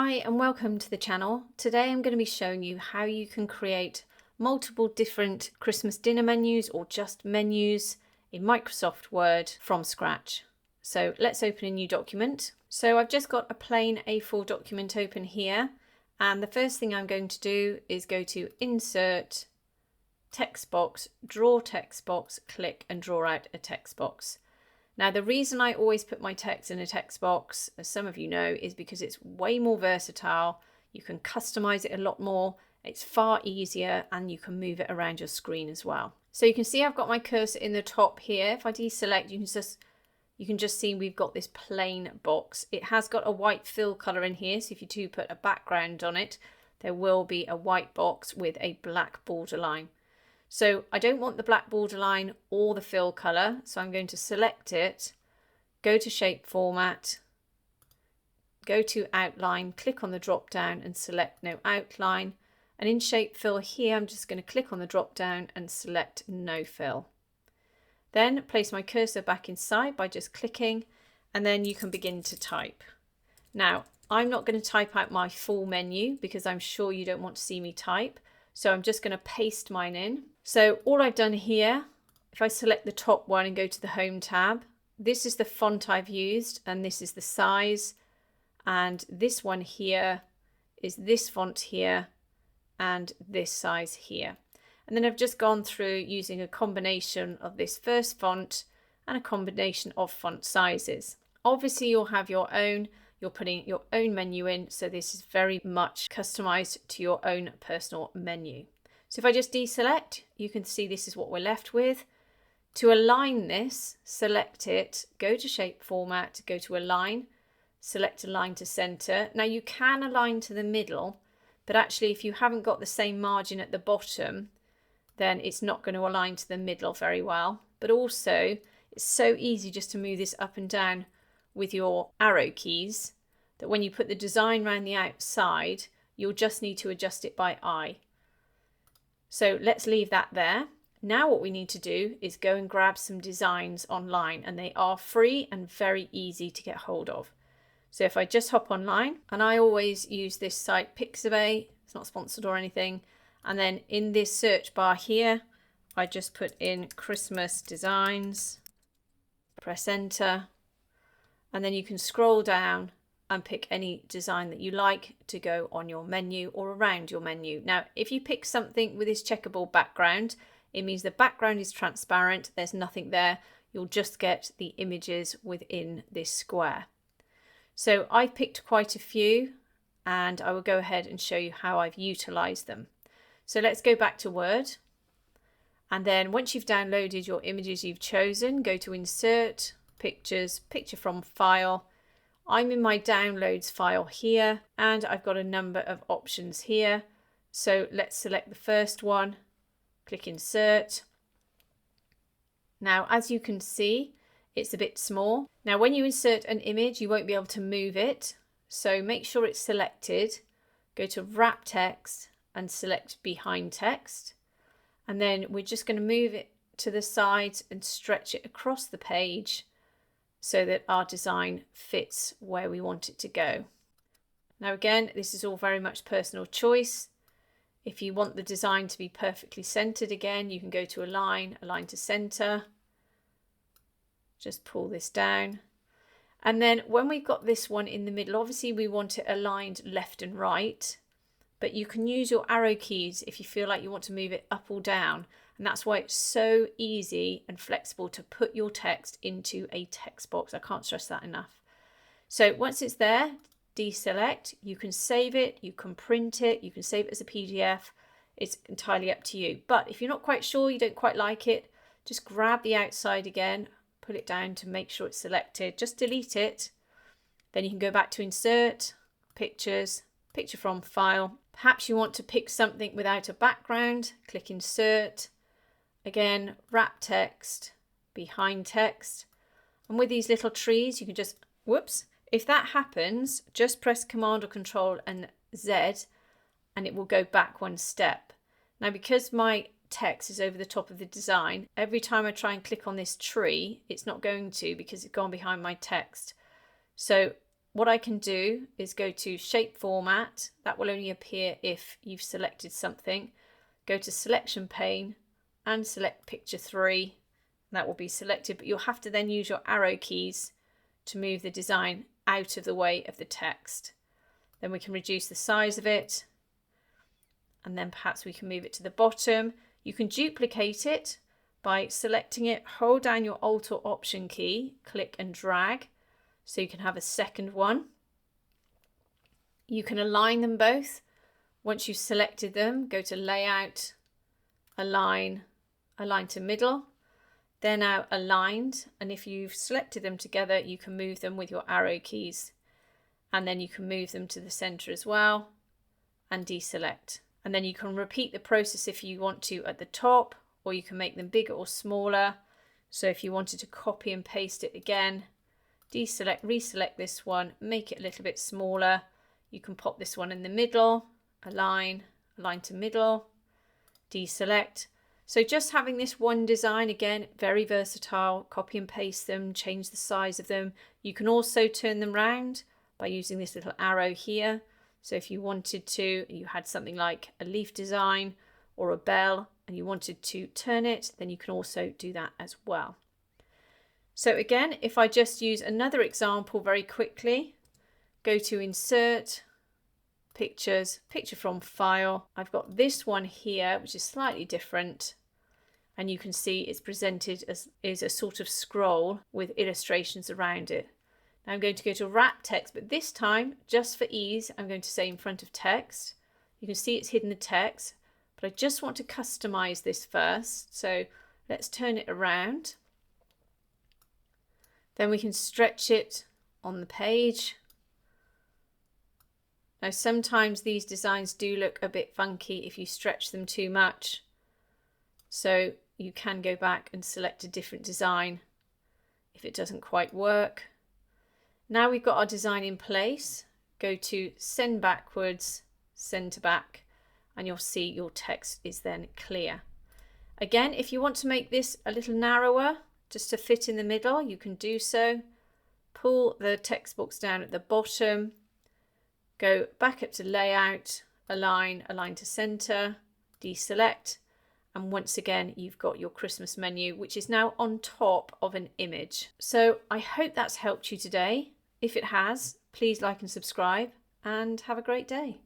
Hi and welcome to the channel. Today I'm going to be showing you how you can create multiple different Christmas dinner menus or just menus in Microsoft Word from scratch. So let's open a new document. So I've just got a plain A4 document open here, and the first thing I'm going to do is go to Insert, Text Box, Draw Text Box, click and draw out a text box. Now, the reason I always put my text in a text box, as some of you know, is because it's way more versatile. You can customize it a lot more. It's far easier and you can move it around your screen as well. So you can see I've got my cursor in the top here. If I deselect, you can just see we've got this plain box. It has got a white fill color in here. So if you do put a background on it, there will be a white box with a black borderline. So I don't want the black borderline or the fill color, so I'm going to select it, go to shape format, go to outline, click on the drop down and select no outline, and in shape fill here I'm just going to click on the drop down and select no fill. Then place my cursor back inside by just clicking, and then you can begin to type. Now I'm not going to type out my full menu because I'm sure you don't want to see me type, so I'm just going to paste mine in. So all I've done here, if I select the top one and go to the Home tab, this is the font I've used and this is the size, and this one here is this font here and this size here. And then I've just gone through using a combination of this first font and a combination of font sizes. Obviously you'll have your own, you're putting your own menu in, so this is very much customized to your own personal menu. So if I just deselect, you can see this is what we're left with. To align this, select it, go to shape format, go to align, select align to center. Now you can align to the middle, but actually if you haven't got the same margin at the bottom, then it's not going to align to the middle very well. But also it's so easy just to move this up and down with your arrow keys that when you put the design around the outside, you'll just need to adjust it by eye. So let's leave that there. Now what we need to do is go and grab some designs online, and they are free and very easy to get hold of. So if I just hop online, and I always use this site Pixabay, it's not sponsored or anything, and then in this search bar here, I just put in Christmas designs, press enter, and then you can scroll down and pick any design that you like to go on your menu or around your menu. Now, if you pick something with this checkable background, it means the background is transparent, there's nothing there, you'll just get the images within this square. So I've picked quite a few, and I will go ahead and show you how I've utilized them. So let's go back to Word, and then once you've downloaded your images you've chosen, go to Insert, Pictures, Picture from File. I'm in my downloads file here, and I've got a number of options here. So let's select the first one, click Insert. Now, as you can see, it's a bit small. Now, when you insert an image, you won't be able to move it. So make sure it's selected. Go to Wrap Text and select Behind Text. And then we're just going to move it to the sides and stretch it across the page so that our design fits where we want it to go. Now again, this is all very much personal choice. If you want the design to be perfectly centered again, you can go to Align, Align to Center. Just pull this down. And then when we've got this one in the middle, obviously we want it aligned left and right, but you can use your arrow keys if you feel like you want to move it up or down. And that's why it's so easy and flexible to put your text into a text box. I can't stress that enough. So once it's there, deselect. You can save it, you can print it, you can save it as a PDF. It's entirely up to you. But if you're not quite sure, you don't quite like it, just grab the outside again, put it down to make sure it's selected. Just delete it. Then you can go back to Insert, Pictures, Picture from File. Perhaps you want to pick something without a background. Click Insert. Again, Wrap Text, Behind Text. And with these little trees, you can just, whoops. If that happens, just press Command or Control and Z, and it will go back one step. Now, because my text is over the top of the design, every time I try and click on this tree, it's not going to because it's gone behind my text. So what I can do is go to shape format. That will only appear if you've selected something. Go to selection pane and select picture 3. That will be selected, but you'll have to then use your arrow keys to move the design out of the way of the text. Then we can reduce the size of it, and then perhaps we can move it to the bottom. You can duplicate it by selecting it, hold down your Alt or Option key, click and drag, so you can have a second one. You can align them both. Once you've selected them, go to Layout, Align, Align to Middle. They're now aligned, and if you've selected them together, you can move them with your arrow keys, and then you can move them to the center as well and deselect. And then you can repeat the process if you want to at the top, or you can make them bigger or smaller. So if you wanted to copy and paste it again, deselect, reselect this one, make it a little bit smaller. You can pop this one in the middle, align, align to middle, deselect. So just having this one design, again, very versatile, copy and paste them, change the size of them. You can also turn them round by using this little arrow here. So if you wanted to, you had something like a leaf design or a bell and you wanted to turn it, then you can also do that as well. So again, if I just use another example very quickly, go to Insert, Pictures, Picture from File. I've got this one here, which is slightly different. And you can see it's presented as is a sort of scroll with illustrations around it. Now I'm going to go to wrap text, but this time, just for ease, I'm going to say in front of text. You can see it's hidden the text, but I just want to customize this first. So let's turn it around. Then we can stretch it on the page. Now sometimes these designs do look a bit funky if you stretch them too much. So you can go back and select a different design if it doesn't quite work. Now we've got our design in place, go to Send Backwards, Send to Back, and you'll see your text is then clear. Again, if you want to make this a little narrower, just to fit in the middle, you can do so. Pull the text box down at the bottom, go back up to Layout, Align, Align to Center, deselect, and once again you've got your Christmas menu, which is now on top of an image. So I hope that's helped you today. If it has, please like and subscribe, and have a great day.